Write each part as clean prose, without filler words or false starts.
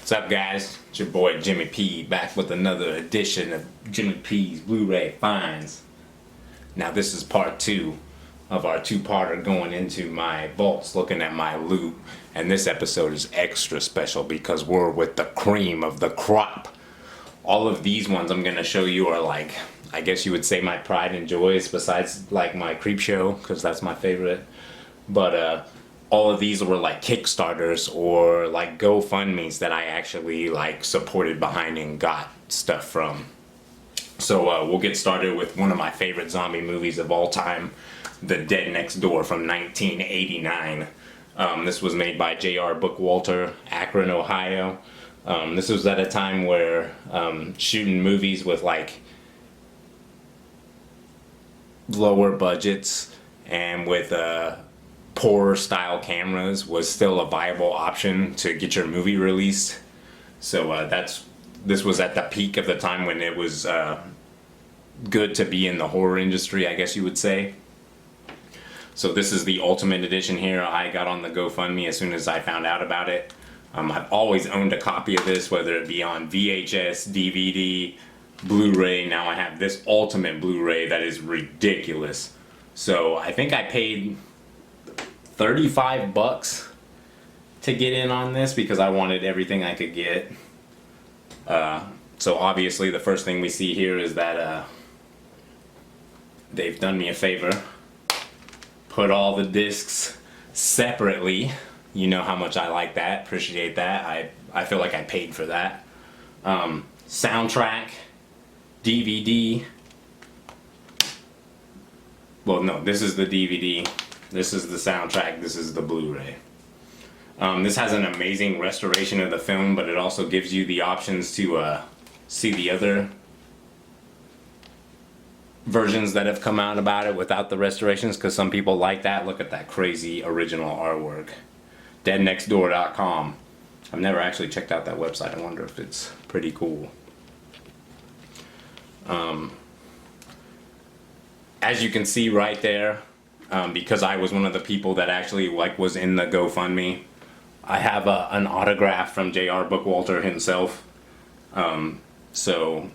What's up, guys? It's your boy Jimmy P back with another edition of Jimmy P's Blu-ray Finds. Now this is part 2 of our two-parter going into my vaults, looking at my loot. And this episode is extra special because we're with the cream of the crop. All of these ones I'm going to show you are like, I guess you would say my pride and joys, besides like my Creep Show, because that's my favorite. But all of these were like Kickstarters or like GoFundMes that I actually like supported behind and got stuff from. So we'll get started with one of my favorite zombie movies of all time, The Dead Next Door from 1989. This was made by J.R. Bookwalter, Akron, Ohio. This was at a time where shooting movies with like lower budgets and with poorer style cameras was still a viable option to get your movie released. So this was at the peak of the time when it was good to be in the horror industry, I guess you would say. So this is the Ultimate Edition here. I got on the GoFundMe as soon as I found out about it. I've always owned a copy of this, whether it be on VHS, DVD, Blu-ray. Now I have this Ultimate Blu-ray that is ridiculous. So I think I paid $35 to get in on this because I wanted everything I could get. So obviously the first thing we see here is that they've done me a favor. Put all the discs separately. You know how much I like that, appreciate that. I feel like I paid for that. Soundtrack, DVD. Well, no, this is the DVD. This is the soundtrack, this is the Blu-ray. This has an amazing restoration of the film, but it also gives you the options to see the other versions that have come out about it without the restorations, because some people like that. Look at that crazy original artwork. deadnextdoor.com. I've never actually checked out that website. I wonder if it's pretty cool. As you can see right there, because I was one of the people that actually was in the GoFundMe, I have an autograph from J.R. Bookwalter himself. So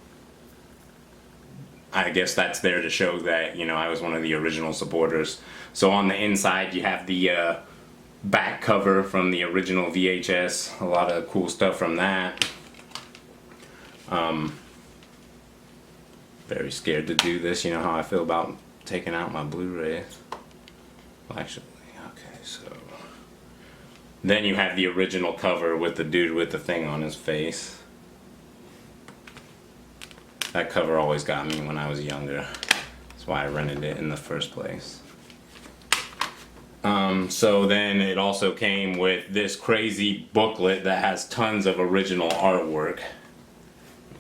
I guess that's there to show that, you know, I was one of the original supporters. So on the inside you have the back cover from the original VHS. A lot of cool stuff from that. Very scared to do this. You know how I feel about taking out my Blu-ray. Well, actually, okay, so then you have the original cover with the dude with the thing on his face. That cover always got me when I was younger. That's why I rented it in the first place. So then it also came with this crazy booklet that has tons of original artwork.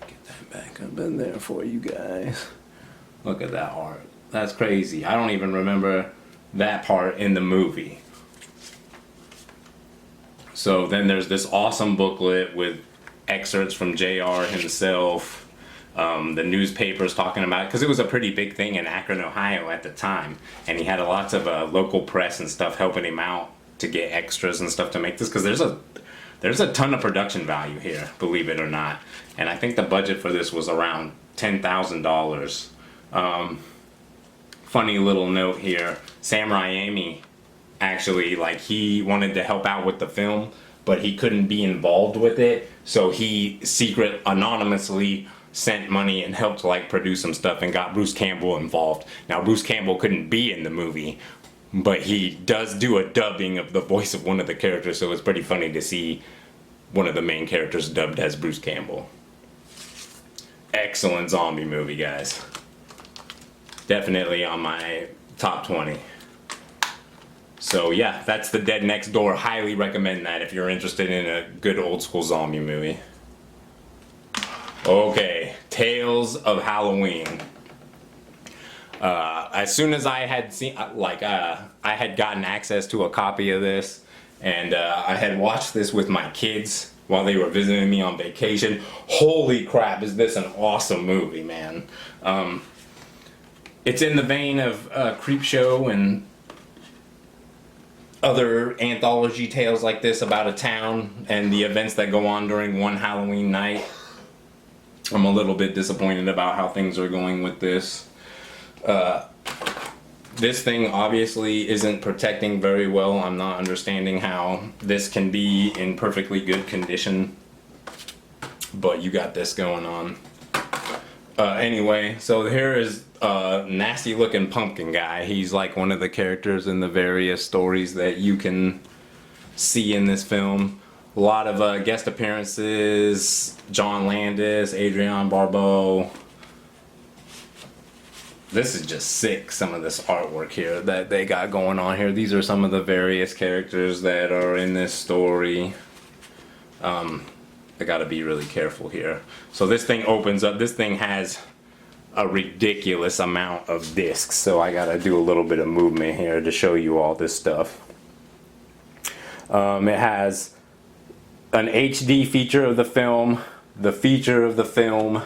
Get that back up in there for you guys. Look at that art. That's crazy. I don't even remember that part in the movie. So then there's this awesome booklet with excerpts from JR himself, the newspapers talking about it, because it was a pretty big thing in Akron, Ohio at the time, and he had lots of local press and stuff helping him out to get extras and stuff to make this, because there's a ton of production value here, believe it or not. And I think the budget for this was around $10,000. Funny little note here, Sam Raimi actually, he wanted to help out with the film, but he couldn't be involved with it, so he anonymously sent money and helped produce some stuff and got Bruce Campbell involved. Now Bruce Campbell couldn't be in the movie, but he does do a dubbing of the voice of one of the characters, so it's pretty funny to see one of the main characters dubbed as Bruce Campbell. Excellent zombie movie, guys. Definitely on my top 20. So yeah, that's The Dead Next Door. Highly recommend that if you're interested in a good old school zombie movie. Okay, Tales of Halloween. As soon as I had seen, I had gotten access to a copy of this, and I had watched this with my kids while they were visiting me on vacation. Holy crap, is this an awesome movie, man. It's in the vein of Creep Show and other anthology tales like this about a town and the events that go on during one Halloween night. I'm a little bit disappointed about how things are going with this. This thing obviously isn't protecting very well. I'm not understanding how this can be in perfectly good condition, but you got this going on. Anyway, so here is a nasty looking pumpkin guy. He's like one of the characters in the various stories that you can see in this film. A lot of guest appearances: John Landis, Adrienne Barbeau. This is just sick, some of this artwork here that they got going on here. These are some of the various characters that are in this story. I gotta be really careful here. So this thing opens up. This thing has a ridiculous amount of discs, so I gotta do a little bit of movement here to show you all this stuff. It has an HD feature of the film, the feature of the film,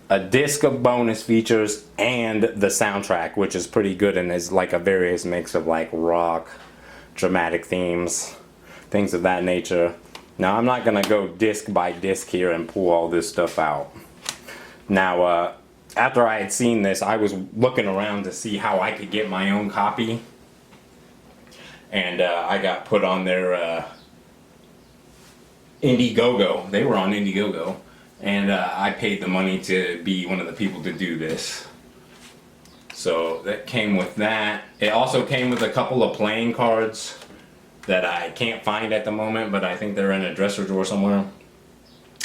a disc of bonus features, and the soundtrack, which is pretty good and is like a various mix of like rock, dramatic themes, things of that nature. Now I'm not gonna go disc by disc here and pull all this stuff out. Now after I had seen this, I was looking around to see how I could get my own copy, and I got put on their Indiegogo. They were on Indiegogo, and I paid the money to be one of the people to do this. So that came with that. It also came with a couple of playing cards that I can't find at the moment, but I think they're in a dresser drawer somewhere,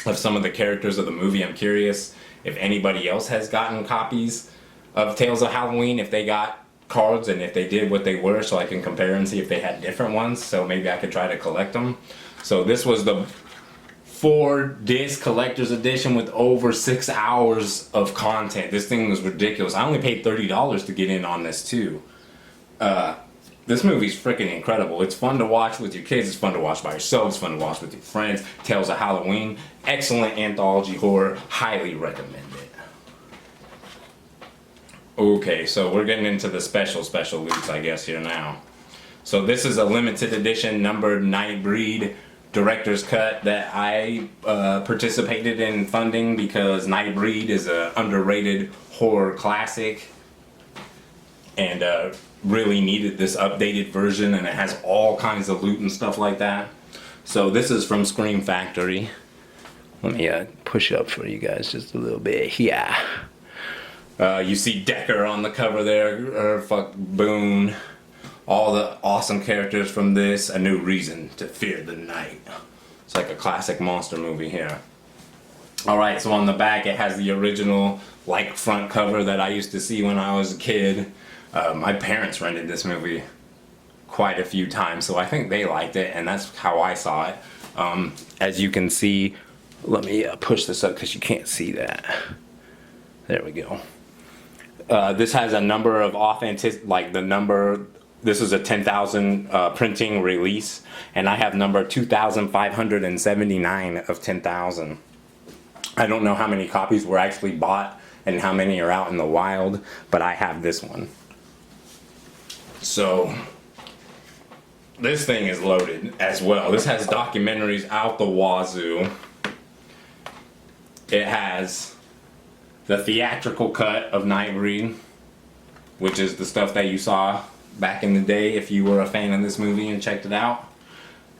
of some of the characters of the movie. I'm curious if anybody else has gotten copies of Tales of Halloween, if they got cards, and if they did, what they were, so I can compare and see if they had different ones, so maybe I could try to collect them. So this was the 4-disc collector's edition with over 6 hours of content. This thing was ridiculous. I only paid $30 to get in on this too. This movie's freaking incredible. It's fun to watch with your kids. It's fun to watch by yourself. It's fun to watch with your friends. Tales of Halloween. Excellent anthology horror. Highly recommend it. Okay, so we're getting into the special loots, I guess, here now. So this is a limited edition numbered Nightbreed director's cut that I participated in funding, because Nightbreed is an underrated horror classic and really needed this updated version, and it has all kinds of loot and stuff like that. So this is from Scream Factory. Let me push up for you guys just a little bit. Yeah. You see Decker on the cover there, fuck Boone. All the awesome characters from this. A New Reason to Fear the Night. It's like a classic monster movie here. Alright, so on the back it has the original like front cover that I used to see when I was a kid. My parents rented this movie quite a few times, so I think they liked it, and that's how I saw it. As you can see, let me push this up because you can't see that. There we go. This has a number of authentic, like the number. This is a 10,000 printing release, and I have number 2,579 of 10,000. I don't know how many copies were actually bought and how many are out in the wild, but I have this one. So this thing is loaded as well. This has documentaries out the wazoo. It has the theatrical cut of Nightbreed, which is the stuff that you saw back in the day if you were a fan of this movie and checked it out.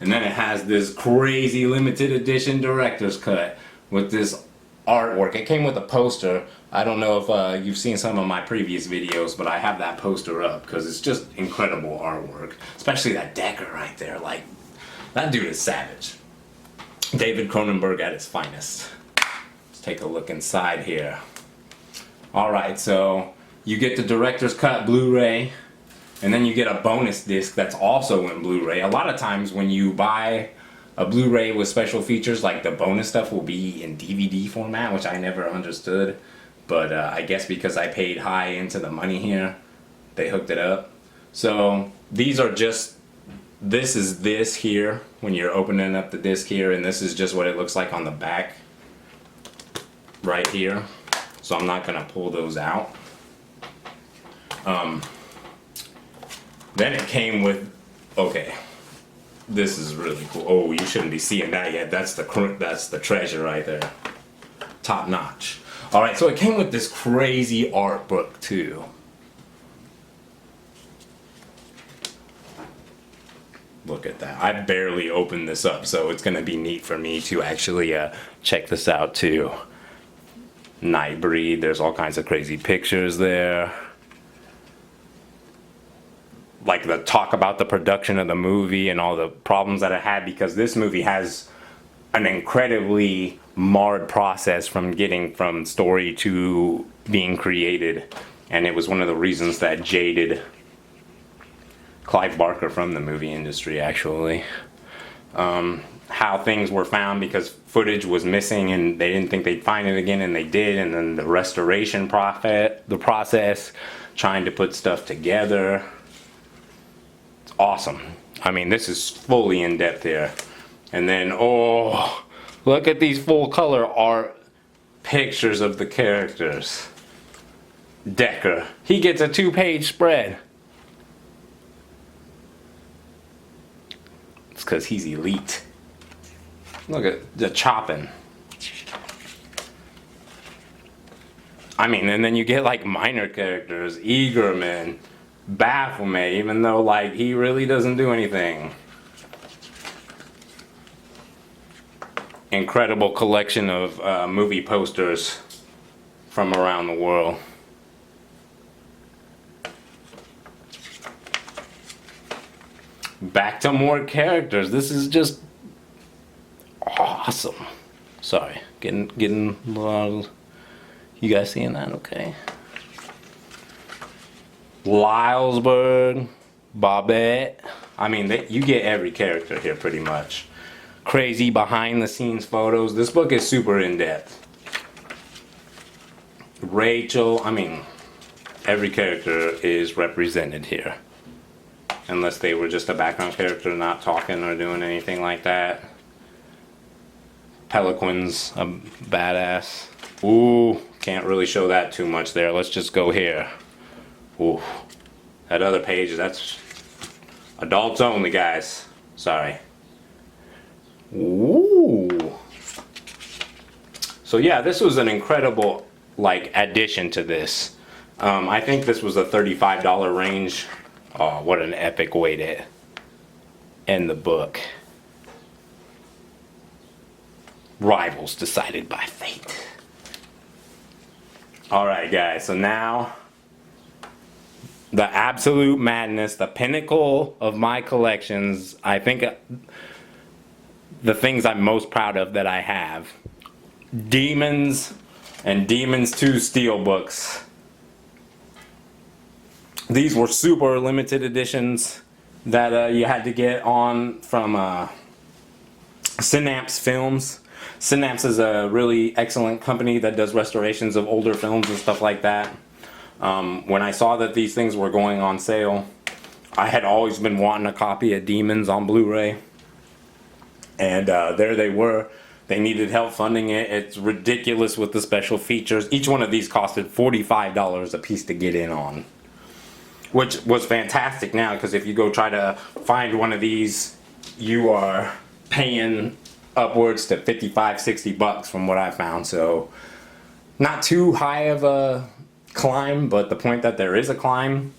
And then it has this crazy limited edition director's cut with this artwork. It came with a poster. I don't know if you've seen some of my previous videos, but I have that poster up because it's just incredible artwork. Especially that Decker right there. Like, that dude is savage. David Cronenberg at his finest. Let's take a look inside here. Alright, so you get the director's cut Blu-ray, and then you get a bonus disc that's also in Blu-ray. A lot of times when you buy a Blu-ray with special features, like the bonus stuff will be in DVD format, which I never understood. But I guess because I paid high into the money here, they hooked it up. So these are just, this is this here when you're opening up the disc here, and this is just what it looks like on the back right here. So I'm not gonna pull those out. Then it came with Okay, this is really cool. Oh, you shouldn't be seeing that yet. That's the treasure right there. Top notch. All right, so it came with this crazy art book too. Look at that. I barely opened this up, so it's gonna be neat for me to actually check this out too. Nightbreed, there's all kinds of crazy pictures there. Like the talk about the production of the movie and all the problems that it had, because this movie has an incredibly marred process from getting from story to being created, and it was one of the reasons that jaded Clive Barker from the movie industry, actually. How things were found because footage was missing and they didn't think they'd find it again, and they did, and then the restoration the process, trying to put stuff together. It's awesome. I mean, this is fully in depth here. And then, oh, look at these full color art pictures of the characters. Decker, he gets a 2-page spread. It's because he's elite. Look at the chopping. I mean, and then you get like minor characters, Eagerman, Baphomet, even though like he really doesn't do anything. Incredible collection of movie posters from around the world. Back to more characters. This is just awesome. Sorry, getting a lot. You guys seeing that? Okay. Lylesburg, Bobette. I mean, you get every character here pretty much. Crazy behind the scenes photos. This book is super in depth. Rachel. I mean, every character is represented here. Unless they were just a background character, not talking or doing anything like that. Peliquin's a badass. Ooh, can't really show that too much there. Let's just go here. Ooh, that other page, that's adults only, guys. Sorry. Ooh. So yeah, this was an incredible like addition to this. I think this was a $35 range. Oh, what an epic way to end the book. Rivals decided by fate. Alright guys, so now the absolute madness, the pinnacle of my collections. I think the things I'm most proud of that I have. Demons and Demons 2 steelbooks. These were super limited editions that you had to get on from Synapse Films. Synapse is a really excellent company that does restorations of older films and stuff like that. When I saw that these things were going on sale, I had always been wanting a copy of Demons on Blu-ray. And there they were. They needed help funding it. It's ridiculous with the special features. Each one of these costed $45 a piece to get in on. Which was fantastic now, because if you go try to find one of these, you are paying upwards to 55, 60 bucks from what I found. So not too high of a climb, but the point that there is a climb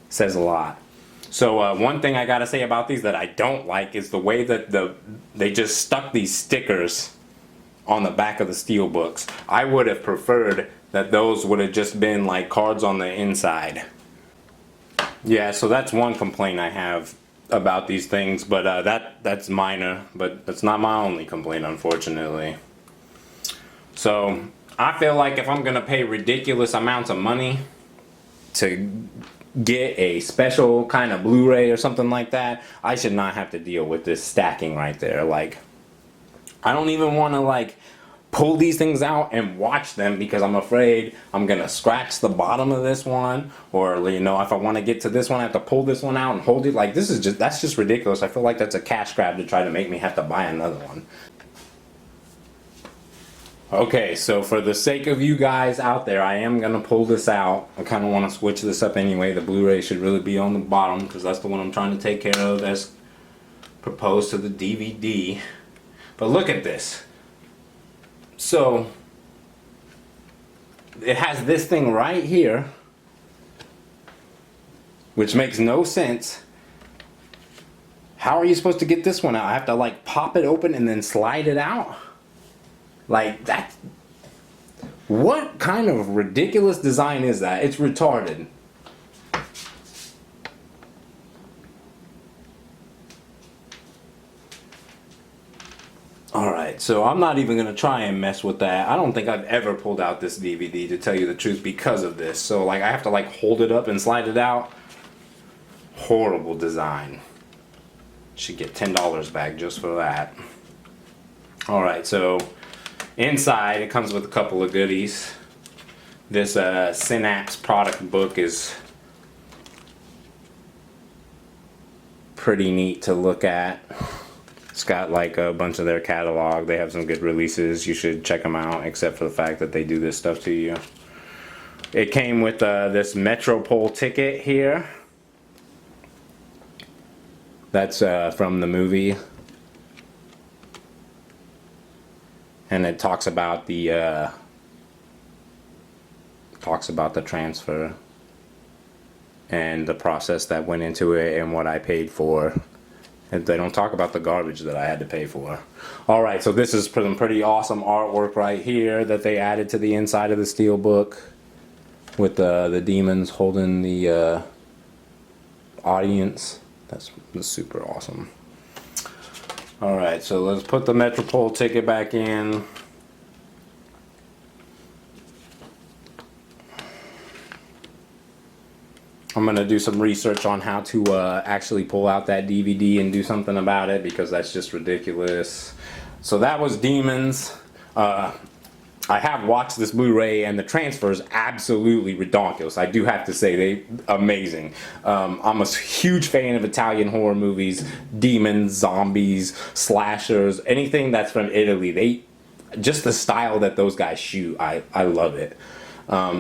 says a lot. So one thing I gotta say about these that I don't like is the way that they just stuck these stickers on the back of the steel books. I would have preferred that those would have just been like cards on the inside. Yeah, so that's one complaint I have about these things, but that's minor, but that's not my only complaint, unfortunately. So I feel like if I'm gonna pay ridiculous amounts of money to get a special kind of Blu-ray or something like that, I should not have to deal with this stacking right there. Like, I don't even want to like pull these things out and watch them because I'm afraid I'm gonna scratch the bottom of this one, or you know, if I want to get to this one I have to pull this one out and hold it. Like, that's just ridiculous. I feel like that's a cash grab to try to make me have to buy another one. Okay, so for the sake of you guys out there, I am gonna pull this out. I kind of want to switch this up anyway. The Blu-ray should really be on the bottom because that's the one I'm trying to take care of as proposed to the DVD. But look at this. So it has this thing right here, which makes no sense. How are you supposed to get this one out? I have to like pop it open and then slide it out? Like that. What kind of ridiculous design is that? It's retarded. Alright, so I'm not even going to try and mess with that. I don't think I've ever pulled out this DVD, to tell you the truth, because of this. So like I have to like hold it up and slide it out. Horrible design. Should get $10 back just for that. Alright, so inside it comes with a couple of goodies. This Synapse product book is pretty neat to look at. It's got like a bunch of their catalog. They have some good releases. You should check them out, except for the fact that they do this stuff to you. It came with this Metropole ticket here. That's from the movie. And it talks about the transfer and the process that went into it and what I paid for. And they don't talk about the garbage that I had to pay for. Alright, so this is some pretty awesome artwork right here that they added to the inside of the steelbook, with the demons holding the audience. That's super awesome. Alright, so let's put the Metropole ticket back in. I'm going to do some research on how to actually pull out that DVD and do something about it, because that's just ridiculous. So that was Demons. I have watched this Blu-ray and the transfer is absolutely redonkulous. I do have to say, they amazing. I'm a huge fan of Italian horror movies, demons, zombies, slashers, anything that's from Italy. Just the style that those guys shoot, I love it.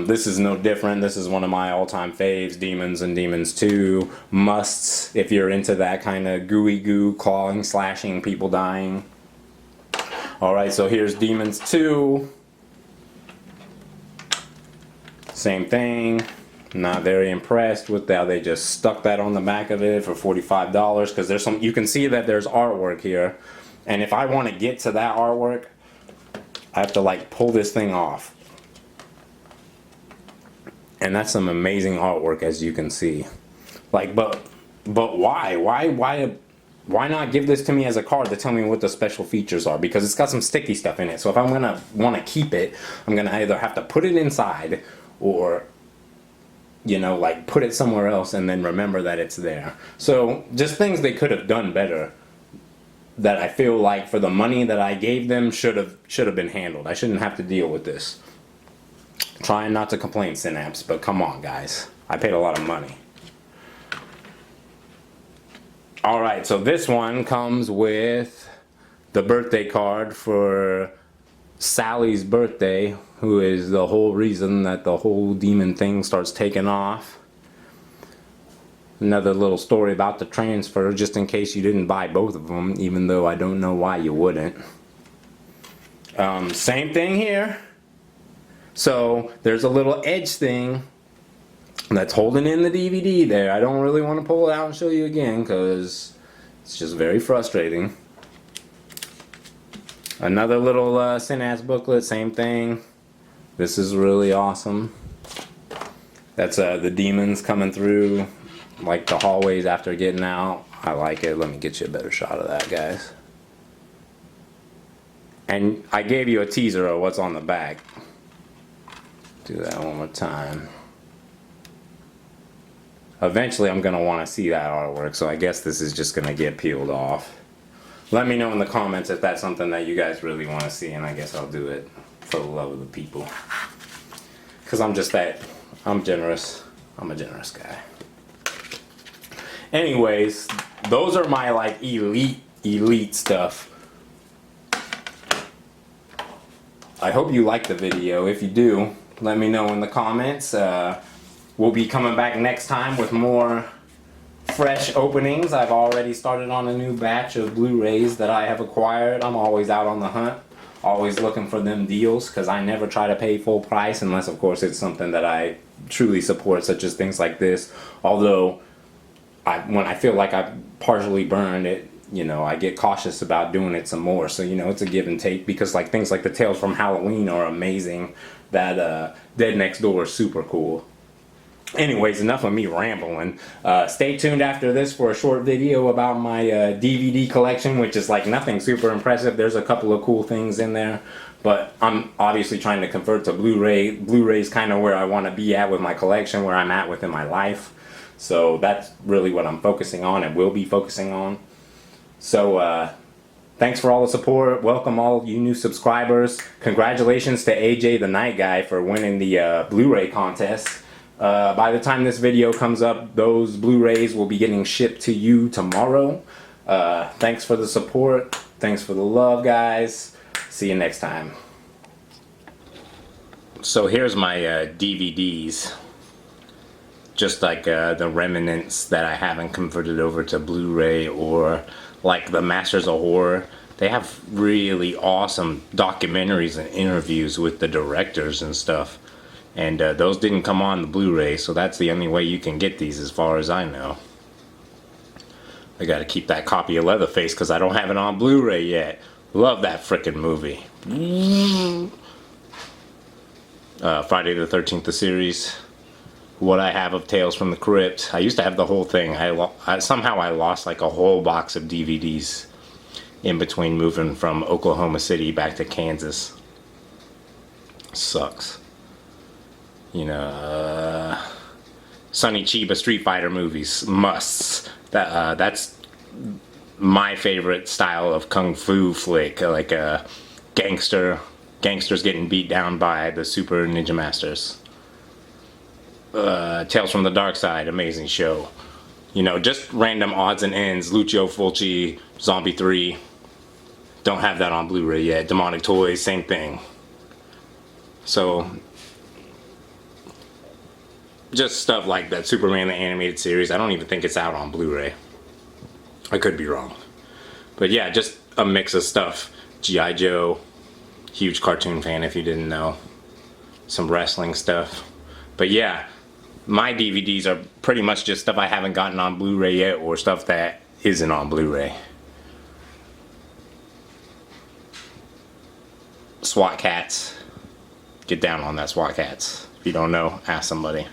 This is no different. This is one of my all-time faves, Demons and Demons 2. Musts, if you're into that kind of gooey goo, clawing, slashing, people dying. Alright, so here's Demons 2. Same thing. Not very impressed with how they just stuck that on the back of it for $45, because there's some, you can see that there's artwork here. And if I want to get to that artwork, I have to like pull this thing off. And that's some amazing artwork, as you can see. Like, but why? Why not give this to me as a card to tell me what the special features are? Because it's got some sticky stuff in it. So if I'm gonna want to keep it, I'm gonna either have to put it inside, or, you know, like put it somewhere else and then remember that it's there. So just things they could have done better, that I feel like for the money that I gave them should have been handled. I shouldn't have to deal with this. Trying not to complain, Synapse, but come on, guys. I paid a lot of money. Alright, so this one comes with the birthday card for Sally's birthday, who is the whole reason that the whole demon thing starts taking off. Another little story about the transfer, just in case you didn't buy both of them, even though I don't know why you wouldn't. Same thing here. So there's a little edge thing that's holding in the DVD there. I don't really want to pull it out and show you again, because it's just very frustrating. Another little Synapse booklet, same thing. This is really awesome. That's the demons coming through like the hallways after getting out. I like it. Let me get you a better shot of that, guys. And I gave you a teaser of what's on the back. Do that one more time. Eventually I'm going to want to see that artwork, so I guess this is just going to get peeled off. Let me know in the comments if that's something that you guys really want to see, and I guess I'll do it for the love of the people. Because I'm generous. I'm a generous guy. Anyways, those are my like elite stuff. I hope you liked the video. If you do, let me know in the comments. We'll be coming back next time with more fresh openings. I've already started on a new batch of Blu-rays that I have acquired. I'm always out on the hunt, always looking for them deals, because I never try to pay full price unless of course it's something that I truly support, such as things like this. Although when I feel like I've partially burned it, you know, I get cautious about doing it some more. So, you know, it's a give and take, because like things like the Tales from Halloween are amazing. That Dead Next Door is super cool. Anyways, enough of me rambling. Stay tuned after this for a short video about my DVD collection, which is like nothing super impressive. There's a couple of cool things in there, but I'm obviously trying to convert to Blu-ray. Blu-ray's kind of where I want to be at with my collection, where I'm at within my life. So that's really what I'm focusing on and will be focusing on. So thanks for all the support. Welcome all you new subscribers. Congratulations to AJ the Night Guy for winning the Blu-ray contest. By the time this video comes up, those Blu-rays will be getting shipped to you tomorrow. Thanks for the support. Thanks for the love, guys. See you next time. So here's my DVDs. Just like the remnants that I haven't converted over to Blu-ray, or like the Masters of Horror. They have really awesome documentaries and interviews with the directors and stuff. And those didn't come on the Blu-ray, so that's the only way you can get these as far as I know. I gotta keep that copy of Leatherface because I don't have it on Blu-ray yet. Love that frickin' movie. Friday the 13th, the series. What I have of Tales from the Crypt. I used to have the whole thing. Somehow I lost like a whole box of DVDs in between moving from Oklahoma City back to Kansas. Sucks. You know, Sonny Chiba Street Fighter movies, musts. That's my favorite style of kung fu flick, like a gangsters getting beat down by the super ninja masters. Tales from the Dark Side, amazing show. You know, just random odds and ends. Lucio Fulci, Zombie 3. Don't have that on Blu-ray yet. Demonic Toys, same thing. So just stuff like that. Superman the Animated Series, I don't even think it's out on Blu-ray. I could be wrong. But yeah, just a mix of stuff. G.I. Joe, huge cartoon fan if you didn't know. Some wrestling stuff. But yeah, my DVDs are pretty much just stuff I haven't gotten on Blu-ray yet, or stuff that isn't on Blu-ray. SWAT Cats. Get down on that, SWAT Cats. If you don't know, ask somebody.